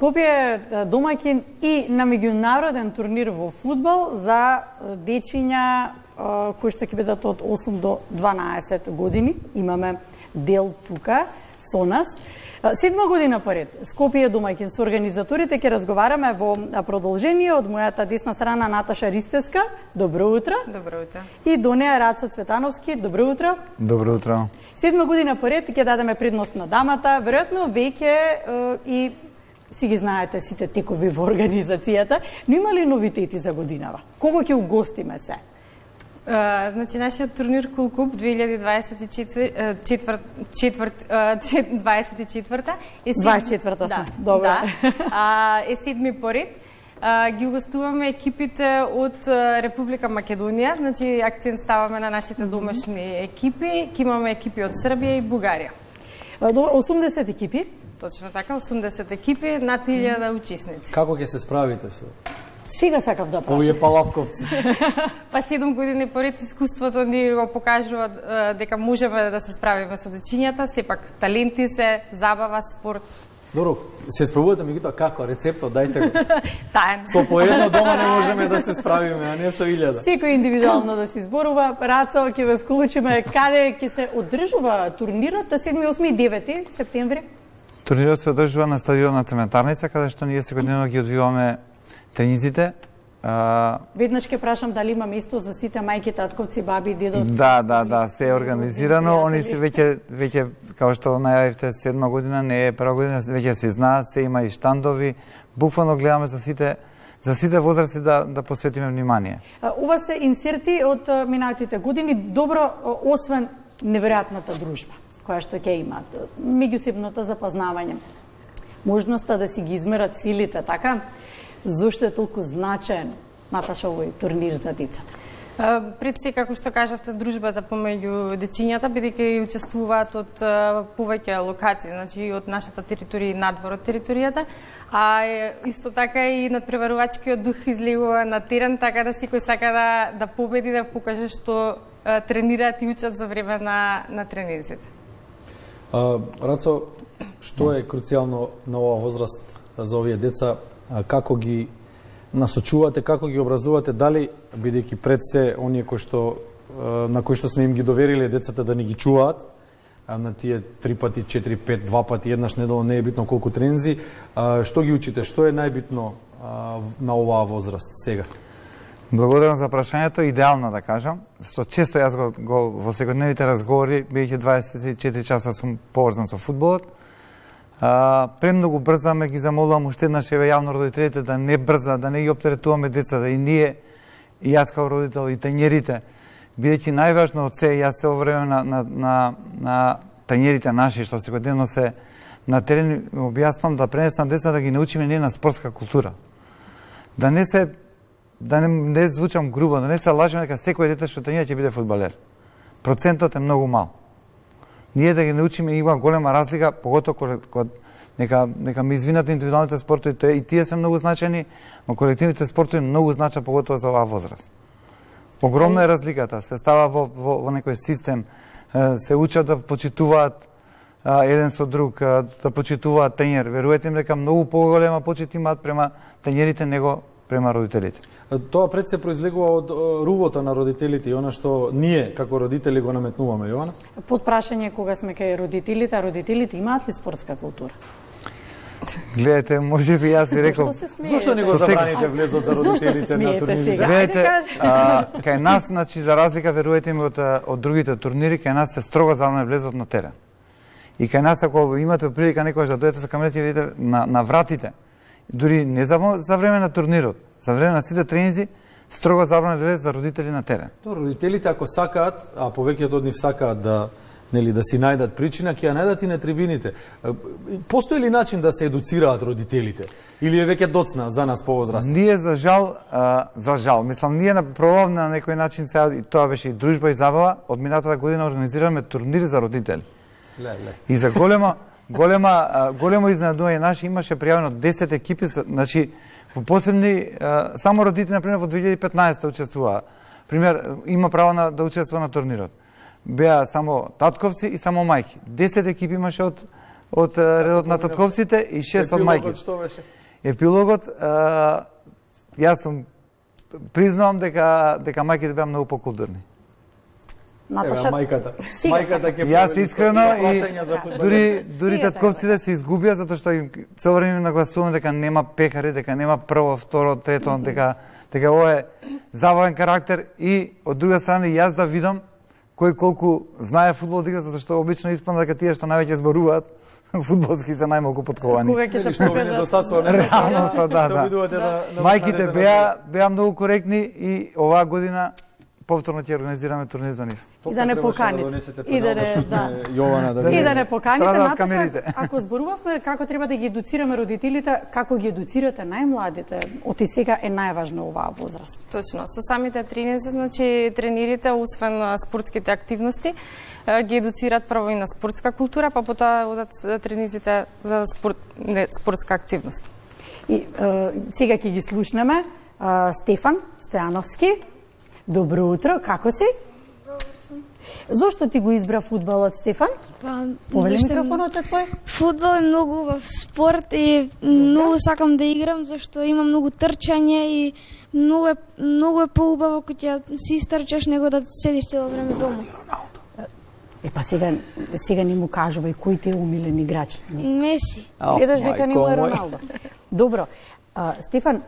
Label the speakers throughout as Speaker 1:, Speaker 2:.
Speaker 1: Скопје е домаќин и на меѓународен турнир во фудбал за дечиња кои што ќе бидат од 8 до 12 години. Имаме дел тука со нас. 7 година поред Скопје е домаќин со организаторите. Ќе разговараме во продолжение од мојата десна страна Наташа Ристеска. Добро утро.
Speaker 2: Добро утро.
Speaker 1: И до неа Рацо Цветановски. Добро утро.
Speaker 3: Добро утро.
Speaker 1: 7 година поред ќе дадеме предност на дамата. Веројатно веќе и си ги знаете сите текови во организацијата, но има ли новитети за годинава? Кого ќе угостиме се?
Speaker 2: Значи, нашиот турнир Кулкуп 2024 е
Speaker 1: 24-та сме. Добро.
Speaker 2: Да, е 7 поред. Ги угостуваме екипите од Република Македонија, значи акцент ставаме на нашите домашни екипи. Ќе имаме екипи од Србија и Бугарија.
Speaker 1: Добро, 80 екипи.
Speaker 2: Точно така, 80 екипи, над 1000 учесници.
Speaker 4: Како ќе се справите со
Speaker 1: Сега сакав да прашам.
Speaker 4: овие палавковци?
Speaker 2: Па 7 години поред искуството ни го покажува дека можеме да се справиме со дечињата, сепак таленти се, забава, спорт.
Speaker 4: Добро, се справувате меѓутоа како рецептот, дајте го.
Speaker 2: Таен.
Speaker 4: Со по едно дома не можеме да се справиме, а не со 1000.
Speaker 1: Секој индивидуално да се изборува. Рацо, ќе ве вклучиме каде ќе се одржува турнирот 7, 8 и 9 септември.
Speaker 3: Турнирот се одржува на стадионот Цементарница, каде што ние секојдневно ги одвиваме тренизите.
Speaker 1: Веднаш ќе прашам дали има место за сите мајки, татковци, баби, дедовци.
Speaker 3: Да, се е организирано. Они се веќе како што најавивте 7 година, не е прва година, веќе се знаат, се има и штандови. Буквално гледаме за сите возрасти да посветиме внимание.
Speaker 1: Ова се инсерти од минатите години, добро освен неверојатната дружба која што ќе имаат, меѓусебното запознавање, можноста да си ги измерат силите, така? Зошто е толку значаен, Наташа, овој турнир за децата?
Speaker 2: Пред се, како што кажавте, дружбата помеѓу дечињата, бидејќи учествуваат од повеќе локации, значи од нашата територија и надвор од територијата, а исто така и надпреварувачкиот дух излегува на терен, така да секој сака да победи, да покаже што тренираат и учат за време на тренинзите.
Speaker 4: Рацо, што е круцијално на оваа возраст за овие деца? Како ги насочувате, како ги образувате, дали бидејќи пред се оние на кои што сме им ги довериле децата да ни ги чуваат, на тие 3 пати, 4, 5, 2 пати, еднаш неделно, не е битно колку тренинзи, што ги учите, што е најбитно на оваа возраст сега?
Speaker 3: Благодарам за прашањето, идеално да кажам. Што често јас го во секојдневните разговори, бидејќи 24 часа сум поврзан со фудбалот, премногу брзаме, ги замолувам уште еднаш еве јавно родителите да не брза, да не ги оптеретуваме децата, и ние, и јас као родител, и тренерите, бидејќи најважно од се, јас се време на тренерите наши, што секојдневно се на терен, објаснувам да пренесам децата да ги научиме ние на спортска култура. Да не звучам грубо, да не се лажеме дека секој дете што тренира ќе биде фудбалер. Процентот е многу мал. Ние да ги научиме, има голема разлика, поготово кога нека ме извинат индивидуалните спортови, и тие се многу значени, но колективните спортови многу значат поготово за оваа возраст. Огромна е разликата, се става во некој систем, се учат да почитуваат еден со друг, да почитуваат тренер. Верувате им дека многу поголема почит имаат према тренерите него према родителите.
Speaker 4: Тоа пред се произлегува од рувото на родителите и она што ние како родители го наметнуваме, Јована?
Speaker 1: Под прашање кога сме кај родителите, а родителите имаат ли спортска култура?
Speaker 3: Гледате, може би јас ви рекол...
Speaker 4: Зошто не го забраните влезот за родителите на турнирите?
Speaker 3: Гледате, кај нас, значи, за разлика, верувате ми, од другите турнири, кај нас се строго забране влезот на терен. И кај нас, ако имате прилика некојаш да дојдете со камерите, видите на вратите, дури не за време на турнирот, за време на сите тренинзи, строго забрана влез за родители на терен.
Speaker 4: Родителите ако сакаат, а повеќето од нив сакаат да си најдат причина, ќе ја најдат и на трибините. Постои ли начин да се едуцираат родителите? Или е веќе доцна за нас повозрастни?
Speaker 3: Ние за жал, мислам, ние пробавме на некој начин, и тоа беше и дружба и забава, од минатата година организираме турнири за родители. И за големо изненадување наше, имаше пријавено 10 екипи, значи во посебни, само родители, например, во 2015 учествуваа. Пример, има право да учествува на турнирот. Беа само татковци и само мајки. 10 екипи имаше од од редот на татковците и 6 од мајки.
Speaker 4: Што беше?
Speaker 3: Епилогот, јас сум признавам дека мајките беа многу покултурни.
Speaker 1: Наташа,
Speaker 4: мајката.
Speaker 1: сега
Speaker 4: Мајката ќе
Speaker 3: Јас искрено и
Speaker 4: прашања за фудбал.
Speaker 3: дури татковците се изгубија затоа што им цело време нагласуваме дека нема пекари, дека нема прво, второ, трето, дека ова е забавен карактер и од друга страна јас да видам кој колку знае фудбал да игра, затоа што обично испадна дека тие што највеќе зборуваат фудбалски се најмалку подковани.
Speaker 1: кога ќе се
Speaker 4: Што ви
Speaker 1: покажат.
Speaker 4: недостасува, не?
Speaker 3: Реалноста, да,
Speaker 4: Се
Speaker 3: да.
Speaker 4: обидувате да
Speaker 3: Мајките беа многу коректни и оваа година повторно ќе организираме турнир за нив.
Speaker 1: И да не поканите. И да не, да.
Speaker 4: Јована да
Speaker 1: И да не поканите,
Speaker 3: Страдат
Speaker 1: Наташа,
Speaker 3: камерите.
Speaker 1: ако зборувавме како треба да ги едуцираме родителите, како ги едуцирате најмладите, оти сега е најважно оваа возраст.
Speaker 2: Точно, со самите тренинзи, значи тренирите, освен спортските активности, ги едуцираат прво и на спортска култура, па потоа одат тренинзите за спортска активност.
Speaker 1: И сега ќе ги слушнеме Стефан Стојановски. Добро утро, како си?
Speaker 5: Добро сум.
Speaker 1: Зошто ти го избра фудбалот, Стефан? Повели
Speaker 5: Зашто
Speaker 1: микрофонот е твој.
Speaker 5: Фудбал е многу убав спорт и многу сакам да играм зашто има многу трчање и многу е поубаво кога ќе си истрчаш него да седиш цело време дома.
Speaker 1: Па сега ни му кажувај кој ти е умилен играч.
Speaker 5: Меси.
Speaker 1: Гледаш дека ни му е Роналдо. Добро. Стефан,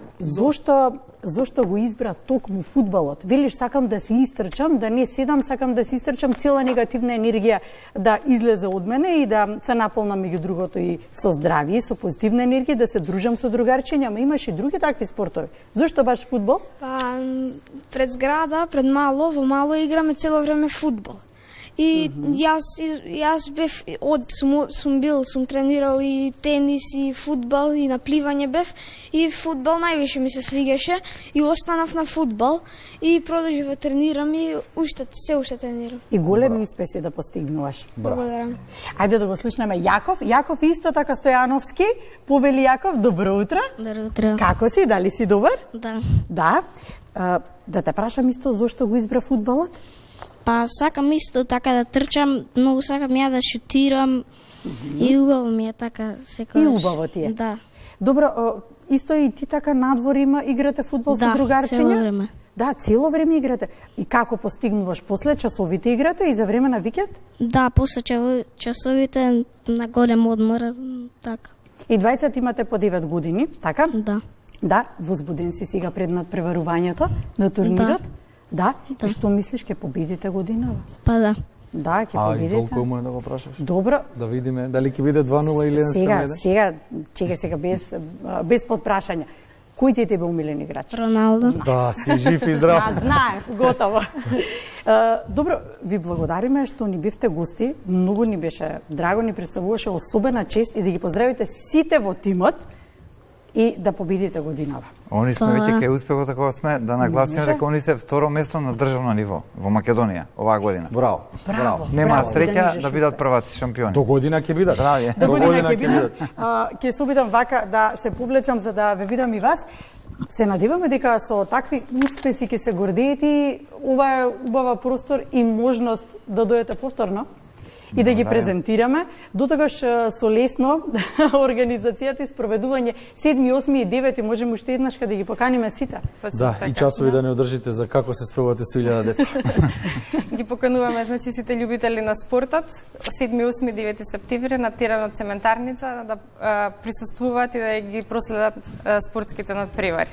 Speaker 1: зошто го избра токму фудбалот? Велиш, сакам да се истрчам, да не седам, сакам да се истрчам, цела негативна енергија да излезе од мене и да се наполнам меѓу другото и со здравје, со позитивна енергија, да се дружам со другарчиња, ама имаш и други такви спортови. Зошто баш фудбал?
Speaker 5: Па пред зграда, пред во мало играме цело време фудбал. И јас бев сум тренирал и тенис и фудбал и на пливање бев и фудбал највише ми се свигаше и останав на фудбал и продолжив да тренирам и уште тренирам.
Speaker 1: И големи успеси да постигнуваш.
Speaker 5: Благодарам.
Speaker 1: Ајде да го слушнеме Јаков. Јаков исто така Стојановски. Повели Јаков, добро утро.
Speaker 6: Добро утро.
Speaker 1: Како си? Дали си добар?
Speaker 6: Да.
Speaker 1: Да. Да те прашам исто зошто го избра фудбалот?
Speaker 6: Па сакам исто така да трчам, многу сакам ја да шутирам и убаво ми е така секогаш.
Speaker 1: И убаво ти е?
Speaker 6: Да.
Speaker 1: Добро, исто и ти така надвор играте фудбал со другарчиња?
Speaker 6: цело време.
Speaker 1: Да, цело време играте. И како постигнуваш? После часовите играте и за време на викенд?
Speaker 6: Да, после часовите на голем одмор, така.
Speaker 1: И двајцата имате по 9 години, така?
Speaker 6: Да.
Speaker 1: Да, возбуден си сега пред надпреварувањето на турнирот? Да. И што мислиш, ќе победите годинава?
Speaker 6: Па да.
Speaker 1: Да, ќе
Speaker 4: А, и
Speaker 1: победите.
Speaker 4: толку му да го прашаш.
Speaker 1: Добро.
Speaker 4: Да видиме дали ќе биде 2-0 или 1-1.
Speaker 1: Сега без подпрашање. Кој ти е тебе умилен играч?
Speaker 6: Роналдо.
Speaker 4: Да, си жив и здрав.
Speaker 1: Знаев, готово. Добро, ви благодариме што ни бевте гости. Многу ни беше драго, ни представуваше особена чест и да ги поздравите сите во тимот и да победите годинава.
Speaker 3: Они сме веќе кај успехот ако сме да нагласиме
Speaker 1: Може.
Speaker 3: дека они се второ место на државно ниво во Македонија оваа година.
Speaker 4: Браво.
Speaker 1: Браво.
Speaker 3: Нема
Speaker 1: браво,
Speaker 3: среќа
Speaker 1: нижеш
Speaker 3: да бидат
Speaker 1: успех.
Speaker 3: прваци шампиони.
Speaker 4: До година ќе бидат.
Speaker 3: Здравје.
Speaker 1: До година ќе
Speaker 4: бидат.
Speaker 1: бидам. Ќе се обидам вака да се повлечам за да ве видам и вас. Се надеваме дека со такви успеси ќе се гордеете и ова е убава простор и можност да дојдете повторно и да ги презентираме. Дотогаш со лесно организацијата и спроведување 7, 8 и 9 можеме уште еднаш да ги поканиме сите.
Speaker 2: Точно
Speaker 4: Да,
Speaker 2: така.
Speaker 4: и часови да не одржите за како се спробувате со 1000 деца.
Speaker 2: Ги покануваме, значи, сите љубители на спортот, 7, 8, 9 септември на теренот Цементарница да присуствуваат и да ги проследат спортските надпревари.